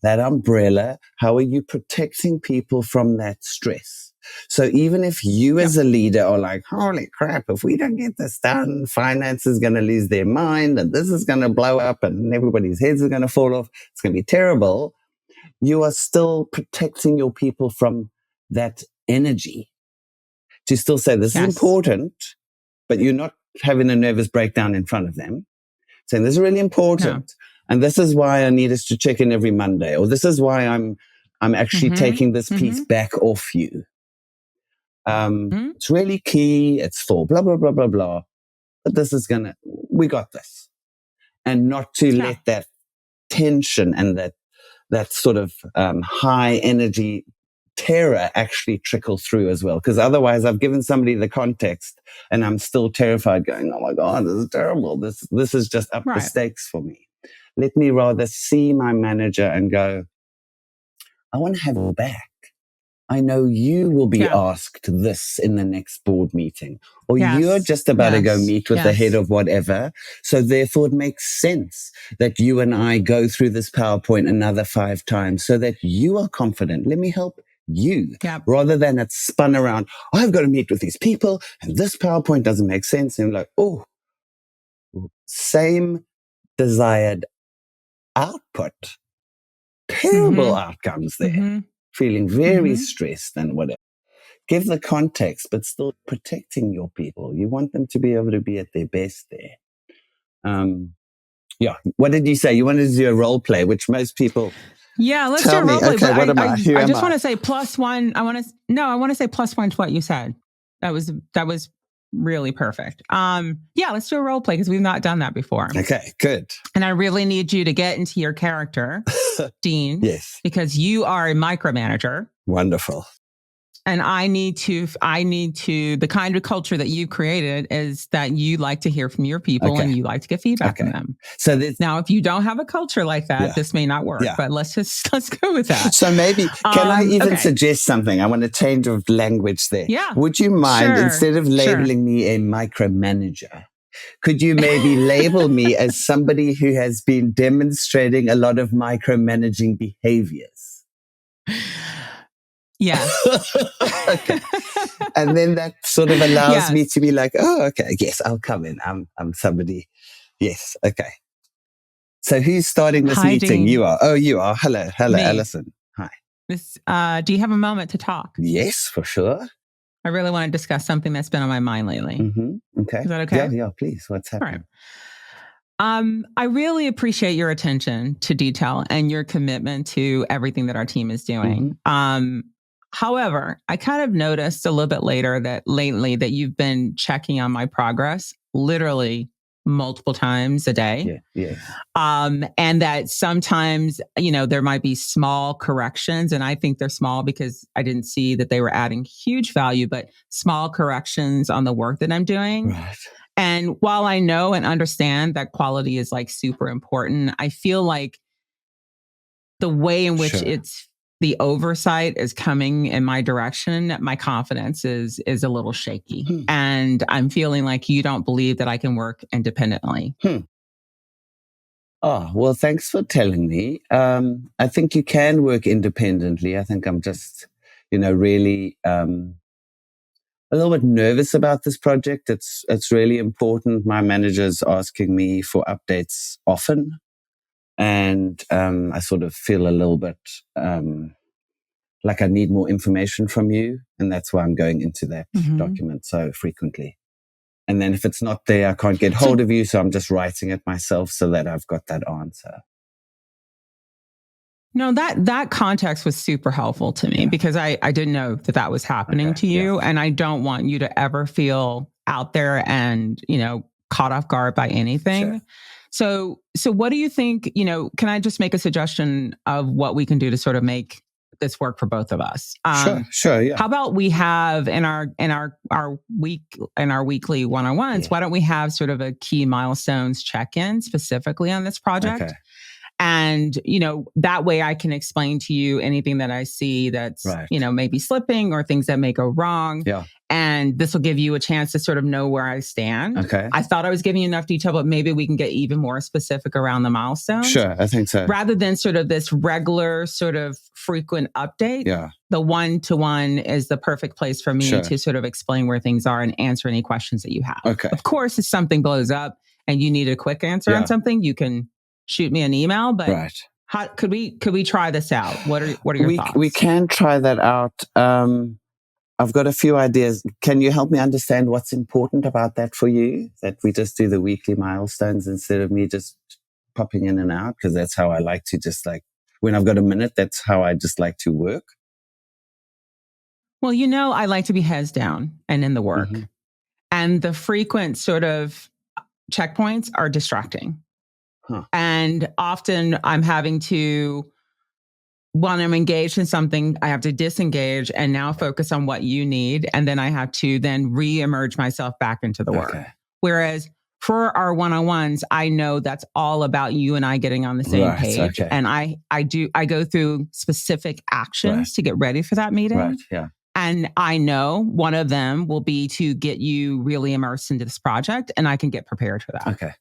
that umbrella. How are you protecting people from that stress? So even if you as a leader are like, holy crap, if we don't get this done, finance is going to lose their mind and this is going to blow up and everybody's heads are going to fall off. It's going to be terrible. You are still protecting your people from that energy to still say this is important, but you're not having a nervous breakdown in front of them, saying this is really important. And this is why I need us to check in every Monday, or this is why I'm actually taking this piece back off you. It's really key. It's for blah, blah, blah, blah, blah. But we got this. And not to let that tension and that sort of high energy terror actually trickle through as well. Because otherwise I've given somebody the context and I'm still terrified going, oh my God, this is terrible. This is just up the stakes for me. Let me rather see my manager and go, I want to have her back. I know you will be asked this in the next board meeting, or you're just about to go meet with the head of whatever. So therefore it makes sense that you and I go through this PowerPoint another 5 times so that you are confident. Let me help you rather than it's spun around. I've got to meet with these people and this PowerPoint doesn't make sense. And like, same desired output, terrible outcomes there. Feeling very stressed and whatever. Give the context, but still protecting your people. You want them to be able to be at their best there. What did you say? You wanted to do a role play, which most people... Yeah, let's do a role play. Okay, what am I? I just want to say +1. I want to say +1 to what you said. That was really perfect. Let's do a role play because we've not done that before. Okay, good. And I really need you to get into your character, Dean. Yes. Because you are a micromanager. Wonderful. And I need to, the kind of culture that you've created is that you like to hear from your people and you like to get feedback from them. So now, if you don't have a culture like that, this may not work, but let's go with that. So maybe, can I even suggest something? I want a change of language there. Yeah. Would you mind, instead of labeling me a micromanager, could you maybe label me as somebody who has been demonstrating a lot of micromanaging behaviors? Yeah. Okay. And then that sort of allows me to be like, oh, okay, yes, I'll come in. I'm somebody. Yes. Okay. So who's starting this meeting? Dean. You are. Oh, you are. Hello, me. Allison. Hi. Do you have a moment to talk? Yes, for sure. I really want to discuss something that's been on my mind lately. Okay. Is that okay? Yeah, please. What's happening? All right. I really appreciate your attention to detail and your commitment to everything that our team is doing. However, I kind of noticed a little bit lately that you've been checking on my progress literally multiple times a day. Yeah. And that sometimes, there might be small corrections, and I think they're small because I didn't see that they were adding huge value, but small corrections on the work that I'm doing. Right. And while I know and understand that quality is like super important, I feel like the way in which it's the oversight is coming in my direction, my confidence is a little shaky. And I'm feeling like you don't believe that I can work independently. Oh, well, thanks for telling me. I think you can work independently. I think I'm just, really a little bit nervous about this project. It's really important. My manager's asking me for updates often. And I sort of feel a little bit like I need more information from you. And that's why I'm going into that document so frequently. And then if it's not there, I can't get hold of you. So I'm just writing it myself so that I've got that answer. No, that context was super helpful to me because I didn't know that was happening to you. Yeah. And I don't want you to ever feel out there and, caught off guard by anything. Sure. So what do you think, can I just make a suggestion of what we can do to sort of make this work for both of us? Sure. Yeah. How about we have in our weekly one-on-ones, why don't we have sort of a key milestones check-in specifically on this project? Okay. And, that way I can explain to you anything that I see that's, maybe slipping or things that may go wrong. Yeah. And this will give you a chance to sort of know where I stand. Okay. I thought I was giving you enough detail, but maybe we can get even more specific around the milestones. Sure, I think so. Rather than sort of this regular sort of frequent update. Yeah. The one-to-one is the perfect place for me to sort of explain where things are and answer any questions that you have. Okay. Of course, if something blows up and you need a quick answer on something, you can shoot me an email, but how could we try this out? What are your thoughts? We can try that out. I've got a few ideas. Can you help me understand what's important about that for you? That we just do the weekly milestones instead of me just popping in and out? Because that's how I like to just when I've got a minute, that's how I just like to work. Well, I like to be heads down and in the work. Mm-hmm. And the frequent sort of checkpoints are distracting. Huh. And often I'm having to, when I'm engaged in something, I have to disengage and now focus on what you need. And then I have to then re-emerge myself back into the work. Whereas for our one-on-ones, I know that's all about you and I getting on the same page. Okay. And I go through specific actions to get ready for that meeting. Right. Yeah. And I know one of them will be to get you really immersed into this project, and I can get prepared for that. Okay.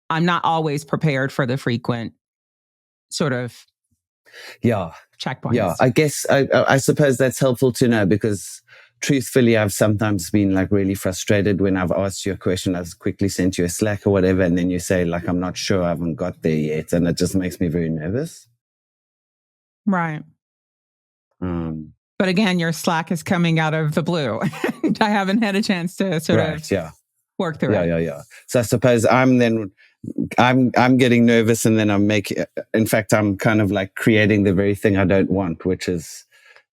I'm not always prepared for the frequent sort of checkpoints. Yeah, I guess I suppose that's helpful to know because truthfully, I've sometimes been really frustrated when I've asked you a question. I've quickly sent you a Slack or whatever, and then you say I'm not sure, I haven't got there yet, and it just makes me very nervous. Right. But again, your Slack is coming out of the blue. I haven't had a chance to sort of work through it. Yeah. So I suppose I'm getting nervous, and then I'm kind of creating the very thing I don't want, which is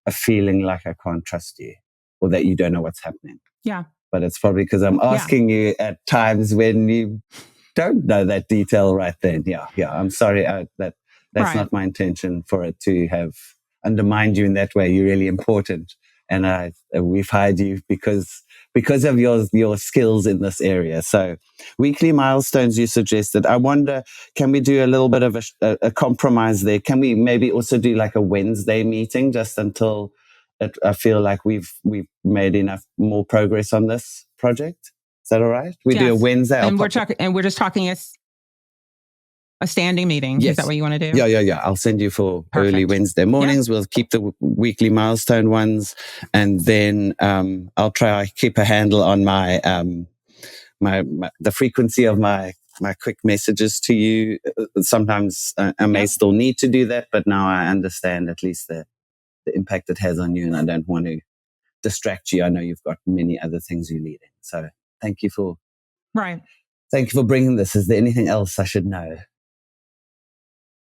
a feeling like I can't trust you or that you don't know what's happening. Yeah. But it's probably because I'm asking you at times when you don't know that detail right then. Yeah. I'm sorry. That's not my intention for it to have undermined you in that way. You're really important. And we've hired you because of your skills in this area. So weekly milestones you suggested. I wonder, can we do a little bit of a compromise there? Can we maybe also do a Wednesday meeting just until I feel like we've made enough more progress on this project? Is that all right? We do a Wednesday. And we're just talking a standing meeting. Yes. Is that what you want to do? Yeah. I'll send you for early Wednesday mornings. Yeah. We'll keep the weekly milestone ones. And then I'll try to keep a handle on my the frequency of my quick messages to you. Sometimes I may still need to do that, but now I understand at least the impact it has on you, and I don't want to distract you. I know you've got many other things you're leading. So thank you for bringing this. Is there anything else I should know?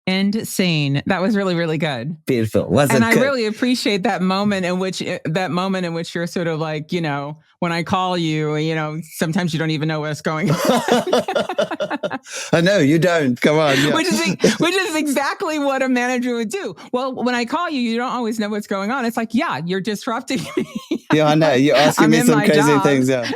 End scene. That was really, really good. Beautiful. And I really appreciate that moment in which you're sort of when I call you, sometimes you don't even know what's going on. I know you don't. Come on. Yeah. Which is exactly what a manager would do. Well, when I call you, you don't always know what's going on. It's you're disrupting me. Yeah, I know. You're asking me some crazy things. Yeah.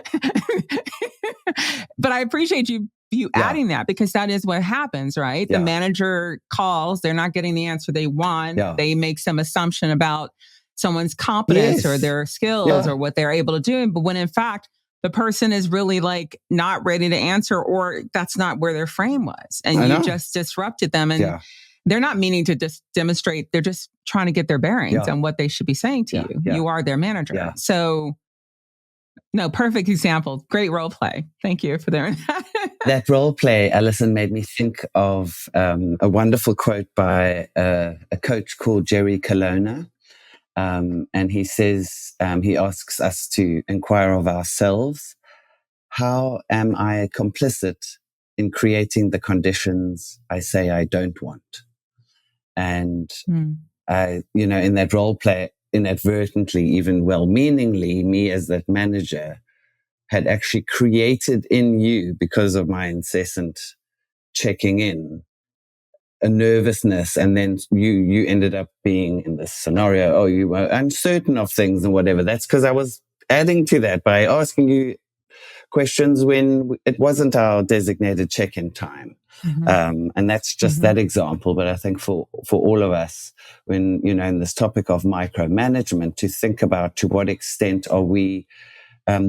But I appreciate you you adding that, because that is what happens, right? The manager calls, they're not getting the answer they want. They make some assumption about someone's competence or their skills or what they're able to do. But when in fact, the person is really like not ready to answer, or that's not where their frame was. And you just disrupted them. And they're not meaning to just demonstrate. They're just trying to get their bearings on what they should be saying to you. You are their manager. So no, perfect example. Great role play. Thank you for that. That role play, Allison, made me think of a wonderful quote by a coach called Jerry Colonna. And he says, he asks us to inquire of ourselves, how am I complicit in creating the conditions I say I don't want? And I, in that role play, inadvertently, even well-meaningly, me as that manager had actually created in you, because of my incessant checking in, a nervousness. And then you ended up being in this scenario, oh, you were uncertain of things and whatever. That's because I was adding to that by asking you questions when it wasn't our designated check-in time. And that's just that example. But I think for all of us, when, in this topic of micromanagement, to think about to what extent are we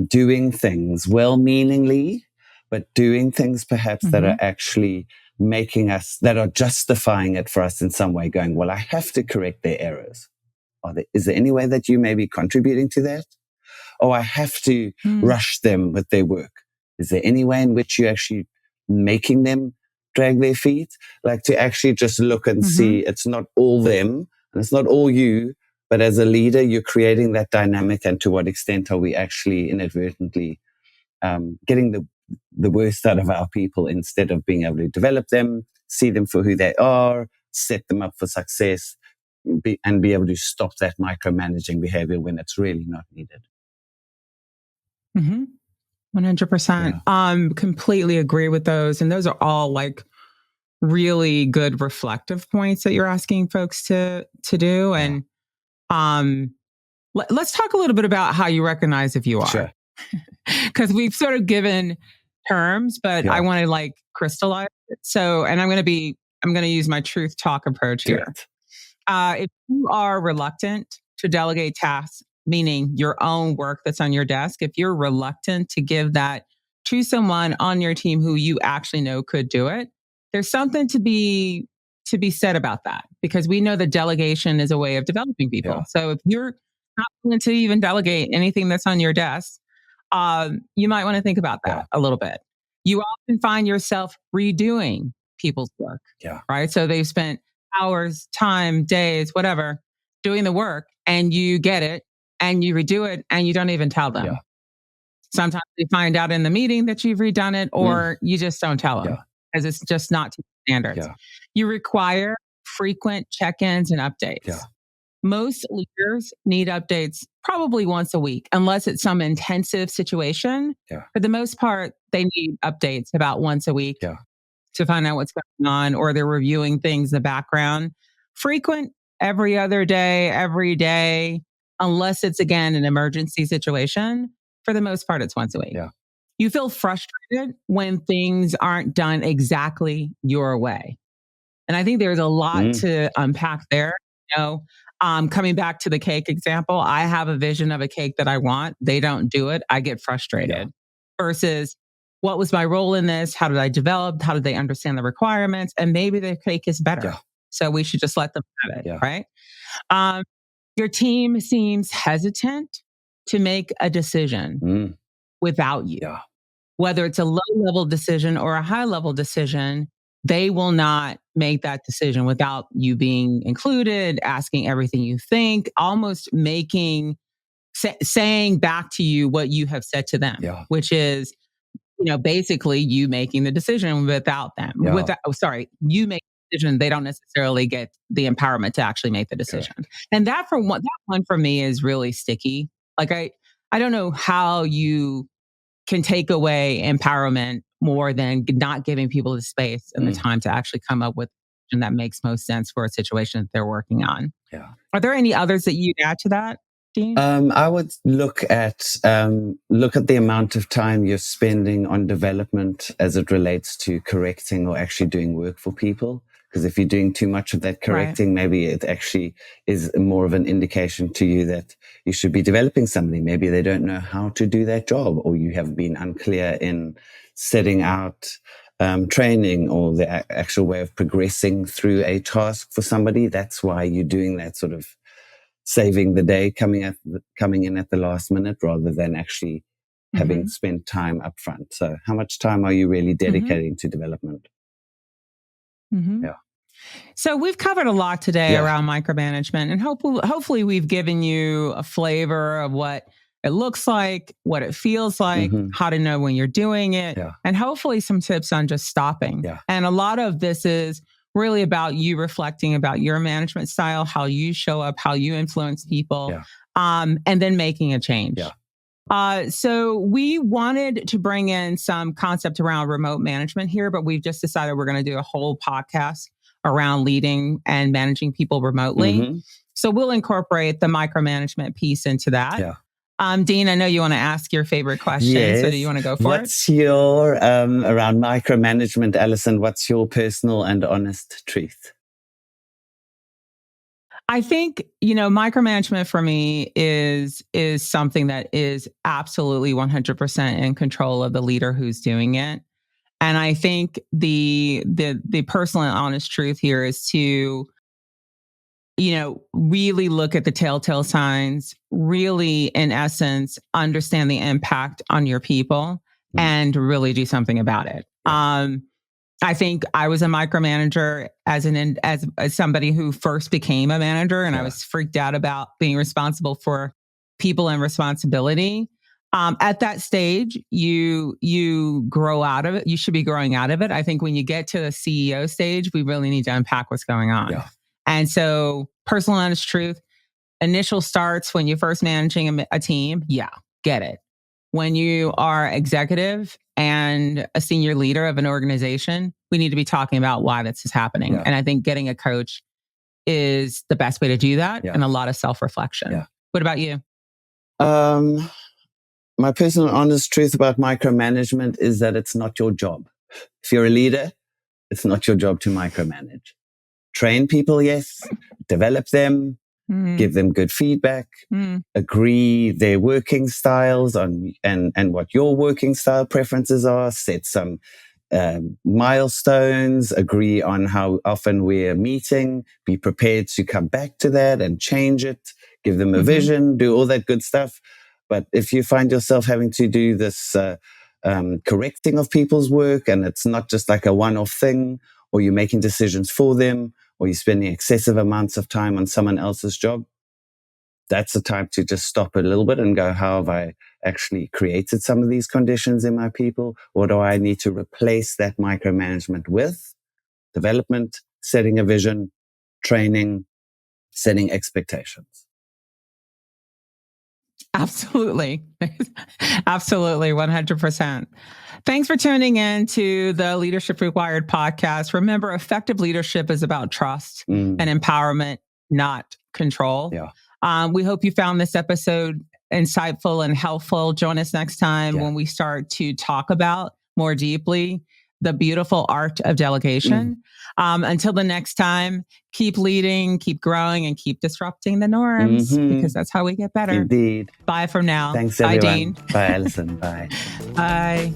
doing things well-meaningly, but doing things perhaps that are actually making us, that are justifying it for us in some way, going, well, I have to correct their errors. Is there any way that you may be contributing to that? Oh, I have to rush them with their work. Is there any way in which you're actually making them drag their feet? Like to actually just look and see it's not all them and it's not all you, but as a leader, you're creating that dynamic. And to what extent are we actually inadvertently getting the worst out of our people instead of being able to develop them, see them for who they are, set them up for success, and be able to stop that micromanaging behavior when it's really not needed. 100%. Completely agree with those. And those are all like really good reflective points that you're asking folks to do. And let's talk a little bit about how you recognize if you are. Sure. Because we've sort of given terms, but I want to like crystallize it. So, and I'm going to use my truth talk approach here. If you are reluctant to delegate tasks, meaning your own work that's on your desk, if you're reluctant to give that to someone on your team who you actually know could do it, there's something to be said about that, because we know that delegation is a way of developing people. So if you're not willing to even delegate anything that's on your desk, you might want to think about that a little bit. You often find yourself redoing people's work, right? So they've spent hours, time, days, whatever, doing the work, and you get it and you redo it and you don't even tell them. Sometimes they find out in the meeting that you've redone it, or you just don't tell them because it's just not to standards. You require frequent check-ins and updates. Most leaders need updates probably once a week, unless it's some intensive situation. For the most part, they need updates about once a week to find out what's going on, or they're reviewing things in the background. Frequent, every other day, every day, unless it's, again, an emergency situation. For the most part, it's once a week. You feel frustrated when things aren't done exactly your way. And I think there's a lot to unpack there. Coming back to the cake example, I have a vision of a cake that I want. They don't do it. I get frustrated. Versus, what was my role in this? How did I develop? How did they understand the requirements? And maybe the cake is better. So we should just let them have it, right? Your team seems hesitant to make a decision without you. Whether it's a low-level decision or a high-level decision, they will not make that decision without you being included, asking everything you think, almost saying back to you what you have said to them, which is, basically you making the decision without them. You make the decision. They don't necessarily get the empowerment to actually make the decision. And that one for me is really sticky. Like I don't know how you can take away empowerment more than not giving people the space and the time to actually come up with and that makes most sense for a situation that they're working on. Are there any others that you'd add to that? Dean? I would look at the amount of time you're spending on development as it relates to correcting or actually doing work for people. Because if you're doing too much of that correcting, maybe it actually is more of an indication to you that you should be developing somebody. Maybe they don't know how to do that job, or you have been unclear in setting out training or the actual way of progressing through a task for somebody. That's why you're doing that sort of saving the day, coming in at the last minute, rather than actually having spent time up front. So how much time are you really dedicating to development? Yeah. So we've covered a lot today around micromanagement, and hopefully we've given you a flavor of what it looks like, what it feels like, how to know when you're doing it, and hopefully some tips on just stopping. And a lot of this is really about you reflecting about your management style, how you show up, how you influence people, and then making a change. So we wanted to bring in some concept around remote management here, but we've just decided we're going to do a whole podcast around leading and managing people remotely. So we'll incorporate the micromanagement piece into that. Dean, I know you want to ask your favorite question. So do you want to go for it? What's your, around micromanagement, Allison, what's your personal and honest truth? I think, micromanagement for me is something that is absolutely 100% in control of the leader who's doing it. And I think the personal and honest truth here is to, really look at the telltale signs, really, in essence, understand the impact on your people and really do something about it. I think I was a micromanager as somebody who first became a manager, and I was freaked out about being responsible for people and responsibility. At that stage, you grow out of it. You should be growing out of it. I think when you get to the CEO stage, we really need to unpack what's going on. And so, personal honest truth, initial starts when you're first managing a team, get it. When you are executive and a senior leader of an organization, we need to be talking about why this is happening. And I think getting a coach is the best way to do that, and a lot of self-reflection. What about you? My personal honest truth about micromanagement is that it's not your job. If you're a leader, it's not your job to micromanage. Train people, yes. Develop them. Give them good feedback. Agree their working styles and what your working style preferences are. Set some milestones. Agree on how often we're meeting. Be prepared to come back to that and change it. Give them a vision. Do all that good stuff. But if you find yourself having to do this correcting of people's work, and it's not just like a one-off thing, or you're making decisions for them, or you're spending excessive amounts of time on someone else's job, that's the time to just stop a little bit and go, how have I actually created some of these conditions in my people? What do I need to replace that micromanagement with? Development, setting a vision, training, setting expectations. Absolutely. Absolutely. 100%. Thanks for tuning in to the Leadership Rewired podcast. Remember, effective leadership is about trust and empowerment, not control. We hope you found this episode insightful and helpful. Join us next time when we start to talk about more deeply the beautiful art of delegation. Until the next time, keep leading, keep growing, and keep disrupting the norms, because that's how we get better. Indeed. Bye for now. Thanks, Bye, everyone. Dean. Bye, Allison. Bye. Bye.